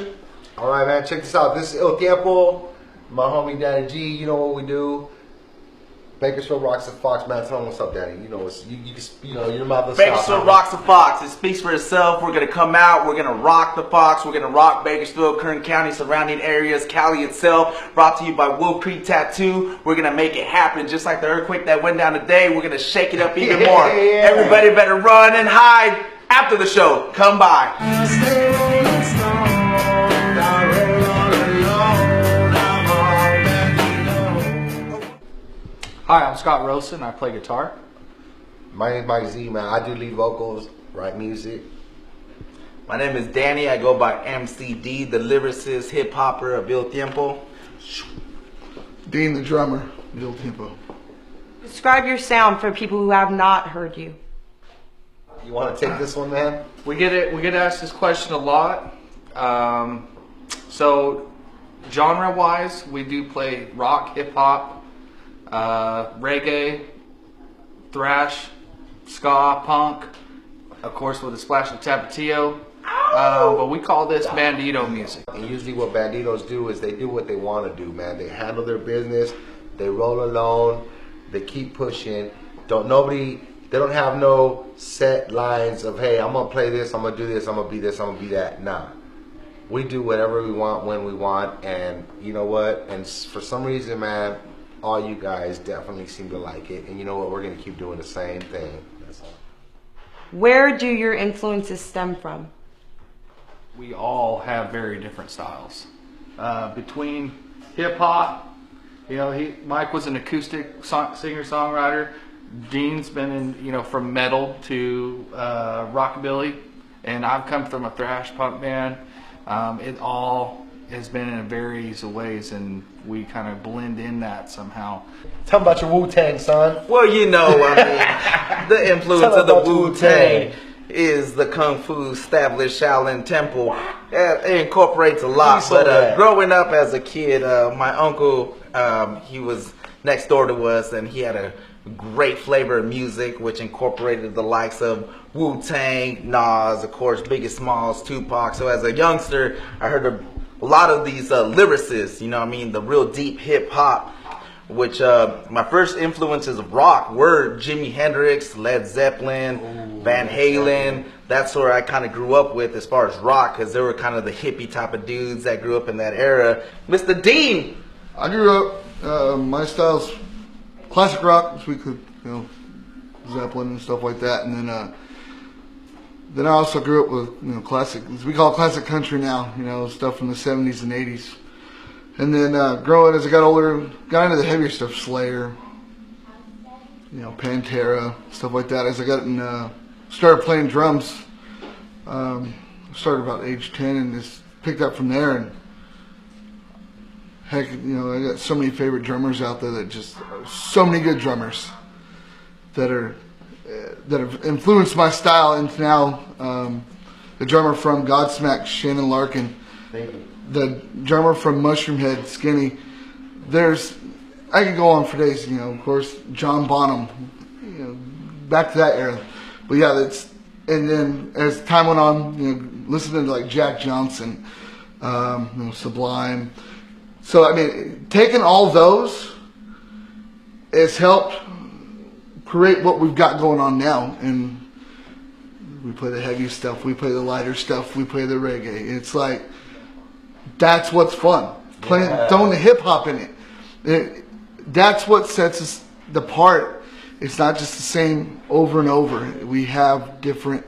All right, man. Check this out. This is El Tiempo. My homie Daddy G. You know what we do. Bakersfield Rocks the Fox, man. Tell them what's up, Daddy. You know, your mouth is Bakersfield rocks the Fox. It speaks for itself. We're gonna come out. We're gonna rock the Fox. We're gonna rock Bakersfield, Kern County, surrounding areas, Cali itself. Brought to you by Wolf Creek Tattoo. We're gonna make it happen, just like the earthquake that went down today. We're gonna shake it up even more. Everybody better run and hide after the show. Come by. Hi, I'm Scott Rosen. I play guitar. My name's Mike Z, man. I do lead vocals, write music. My name is Danny. I go by MCD, the lyricist, hip hopper of El Tiempo. Dean, the drummer, El Tiempo. Describe your sound for people who have not heard you. You want to take this one, man? We get asked this question a lot. So, genre-wise, we do play rock, hip hop, reggae, thrash, ska, punk, of course with a splash of tapatio. But we call this bandito music. And usually what banditos do is they do what they want to do, man. They handle their business. They roll alone. They keep pushing. They don't have no set lines of, hey, I'm going to play this, I'm going to do this, I'm going to be this, I'm going to be that. Nah. We do whatever we want, when we want, and you know what? And for some reason, man, all you guys definitely seem to like it. And you know what? We're going to keep doing the same thing. That's all. Where do your influences stem from? We all have very different styles. Between hip hop, Mike was an acoustic singer-songwriter. Dean's been in, from metal to rockabilly, and I've come from a thrash punk band. It all has been in various ways, and we kind of blend in that somehow. Tell me about your Wu-Tang, son. Well, the influence of the Wu-Tang is the Kung Fu established Shaolin Temple. It incorporates a lot, but growing up as a kid, my uncle, he was next door to us, and he had a great flavor of music, which incorporated the likes of Wu-Tang, Nas, of course, Biggie Smalls, Tupac. So as a youngster, I heard a lot of these lyricists, the real deep hip hop, which my first influences of rock were Jimi Hendrix, Led Zeppelin, Van Halen. That's where I kind of grew up with as far as rock, because they were kind of the hippie type of dudes that grew up in that era. Mr. Dean! I grew up, my style's classic rock, as we could, Zeppelin and stuff like that. And then I also grew up with, classic, as we call it classic country now, stuff from the 70s and 80s. And then growing, as I got older, got into the heavier stuff, Slayer, Pantera, stuff like that. As I got started playing drums, started about age 10 and just picked up from there. And heck, I got so many favorite drummers out there so many good drummers that have influenced my style. And now, the drummer from Godsmack, Shannon Larkin, the drummer from Mushroom Head, Skinny. I could go on for days. Of course, John Bonham. Back to that era. But yeah, and then as time went on, listening to like Jack Johnson, Sublime. So taking all those has helped create what we've got going on now. And we play the heavy stuff, we play the lighter stuff, we play the reggae. It's like, that's what's fun. Throwing the hip hop in it. That's what sets us apart. It's not just the same over and over. We have different.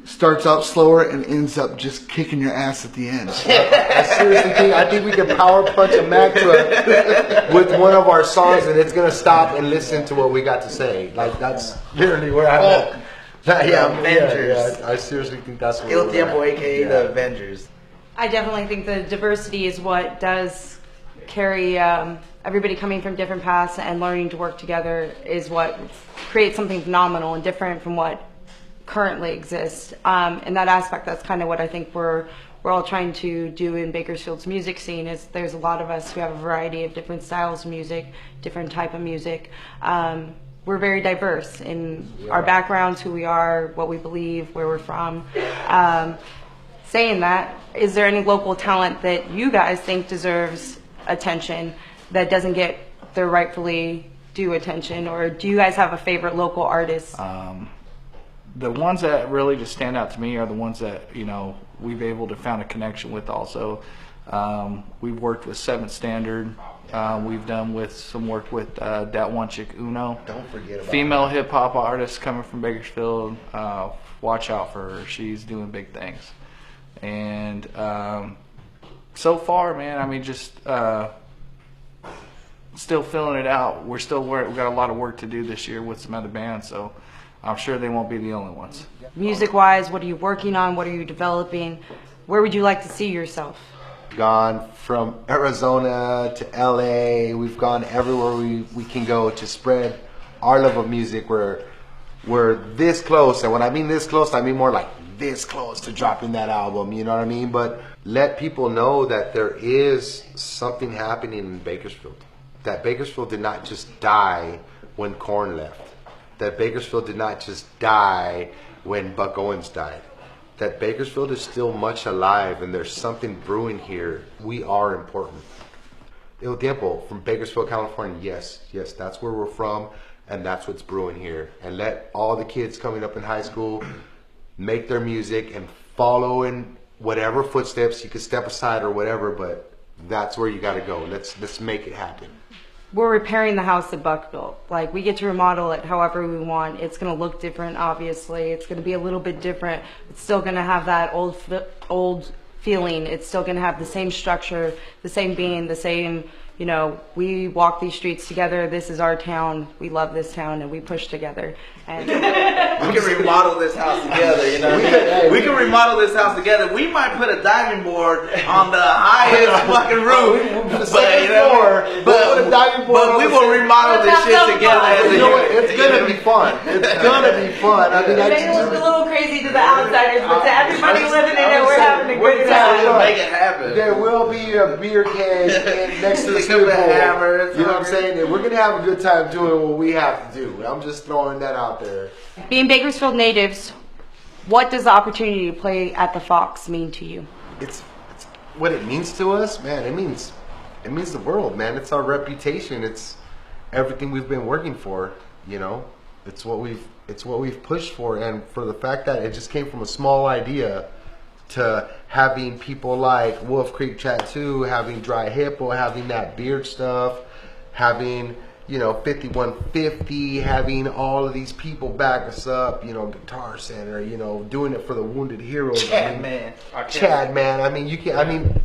Starts out slower and ends up just kicking your ass at the end. I seriously think we could power punch a Mack truck with one of our songs, and it's gonna stop and listen to what we got to say. Like, that's literally where I'm at. Avengers. I seriously think that's where El Tiempo, aka the Avengers. I definitely think the diversity is what does carry everybody coming from different paths and learning to work together is what creates something phenomenal and different from what currently exists. In that aspect, that's kind of what I think we're all trying to do in Bakersfield's music scene. Is there's a lot of us who have a variety of different styles of music, different type of music. We're very diverse in our backgrounds, who we are, what we believe, where we're from. saying that, is there any local talent that you guys think deserves attention that doesn't get their rightfully due attention? Or do you guys have a favorite local artist? The ones that really just stand out to me are the ones that, you know, we've able to found a connection with also. We've worked with Seventh Standard. We've done with some work with Dat One Chick Uno. Don't forget about Female hip hop artist coming from Bakersfield. Watch out for her. She's doing big things. And so far, man, I mean, just still filling it out. We've got a lot of work to do this year with some other bands, so I'm sure they won't be the only ones. Music-wise, what are you working on? What are you developing? Where would you like to see yourself? Gone from Arizona to LA. We've gone everywhere we can go to spread our love of music. We're this close, and when I mean this close, I mean more like this close to dropping that album, you know what I mean? But let people know that there is something happening in Bakersfield. That Bakersfield did not just die when Korn left. That Bakersfield did not just die when Buck Owens died. That Bakersfield is still much alive, and there's something brewing here. We are important. El Tiempo from Bakersfield, California. Yes, that's where we're from, and that's what's brewing here. And let all the kids coming up in high school make their music and follow in whatever footsteps you could step aside or whatever, but that's where you got to go. Let's make it happen. We're repairing the house that Buck built. Like, we get to remodel it however we want. It's going to look different, obviously. It's going to be a little bit different. It's still going to have that old feeling. It's still going to have the same structure, the same being, the same, you know, we walk these streets together. This is our town. We love this town, and we push together. And we can remodel this house together, you know. We can remodel this house together. We might put a diving board on the highest fucking roof, but we will remodel this shit together. You know what? It's gonna be fun. It's gonna be fun. I mean, it may look a little crazy to the outsiders, but to everybody living in it, we're having a good time. Make it happen. There will be a beer can next to the table. You know what I'm saying? And we're gonna have a good time doing what we have to do. I'm just throwing that out there. Being Bakersfield natives, what does the opportunity to play at the Fox mean to you? It's what it means to us, man. It means the world, man. It's our reputation. It's everything we've been working for. You know, it's what we've pushed for, and for the fact that it just came from a small idea to having people like Wolf Creek Tattoo, having Dry Hippo, having that beard stuff, having, you know, 5150, having all of these people back us up, you know, Guitar Center, you know, doing it for the Wounded Heroes. Chad Man. I mean, you can't. I mean,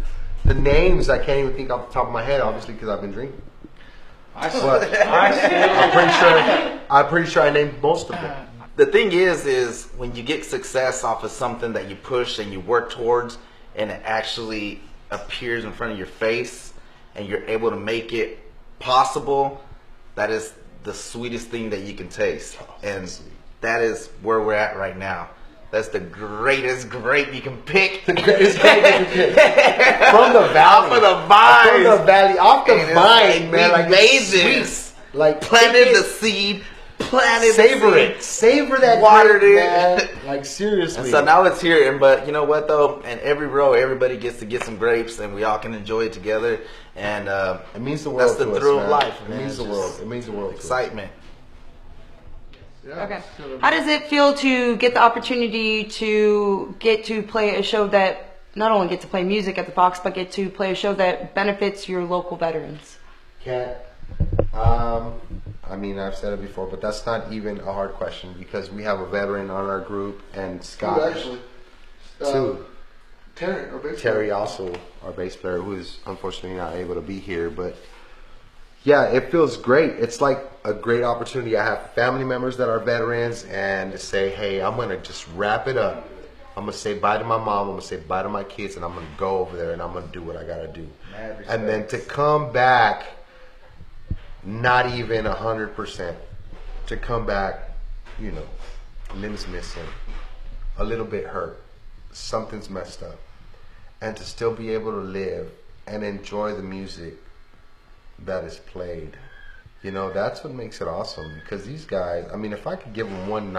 the names I can't even think off the top of my head, obviously, because I've been drinking. I'm pretty sure I named most of them. The thing is when you get success off of something that you push and you work towards, and it actually appears in front of your face, and you're able to make it possible, that is the sweetest thing that you can taste. And that is where we're at right now. That's the greatest grape you can pick. The greatest grape you can pick. From the valley. Off of the vine. From the valley. Off the vine, man. Like, made this. Like, planted the seed. Savor it. Savor that watered grape, it. man. Like, seriously. And so now it's here. But you know what, though? In every row, everybody gets to get some grapes, and we all can enjoy it together. And it means the world. That's the to thrill us, of man. life. It means the world. It means the world. Excitement. Yeah. Okay. How does it feel to get the opportunity to get to play a show that not only get to play music at the Fox, but get to play a show that benefits your local veterans? Cat, I mean, I've said it before, but that's not even a hard question because we have a veteran on our group, and Scott. Who actually? Two. Terry, our bass Terry, player. also our bass player, who is unfortunately not able to be here. But yeah, it feels great. It's like a great opportunity. I have family members that are veterans, and to say, hey, I'm gonna just wrap it up. I'm gonna say bye to my mom. I'm gonna say bye to my kids, and I'm gonna go over there and I'm gonna do what I gotta do. And then to come back, not even 100%. To come back, you know, limbs missing, a little bit hurt, something's messed up, and to still be able to live and enjoy the music that is played, you know, that's what makes it awesome. Because these guys, I mean, if I could give them one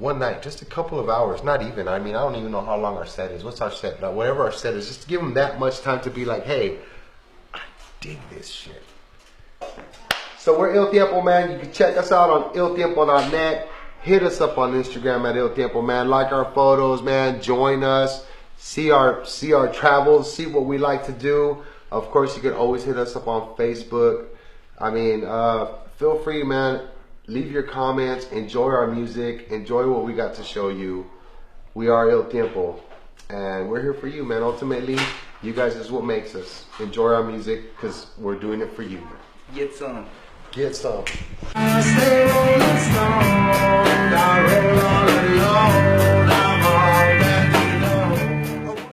one night, just a couple of hours, not even. I mean, I don't even know how long our set is. What's our set? Like, whatever our set is, just to give them that much time to be like, hey, I dig this shit. So we're Il Tiempo, man. You can check us out on iltiempo.net. Hit us up on Instagram at Il Tiempo, man. Like our photos, man. Join us. See our travels. See what we like to do. Of course, you can always hit us up on Facebook. I mean, feel free, man. Leave your comments. Enjoy our music. Enjoy what we got to show you. We are Il Tiempo, and we're here for you, man. Ultimately, you guys is what makes us. Enjoy our music because we're doing it for you. Get some. Get some. I stay rolling stone, I roll on.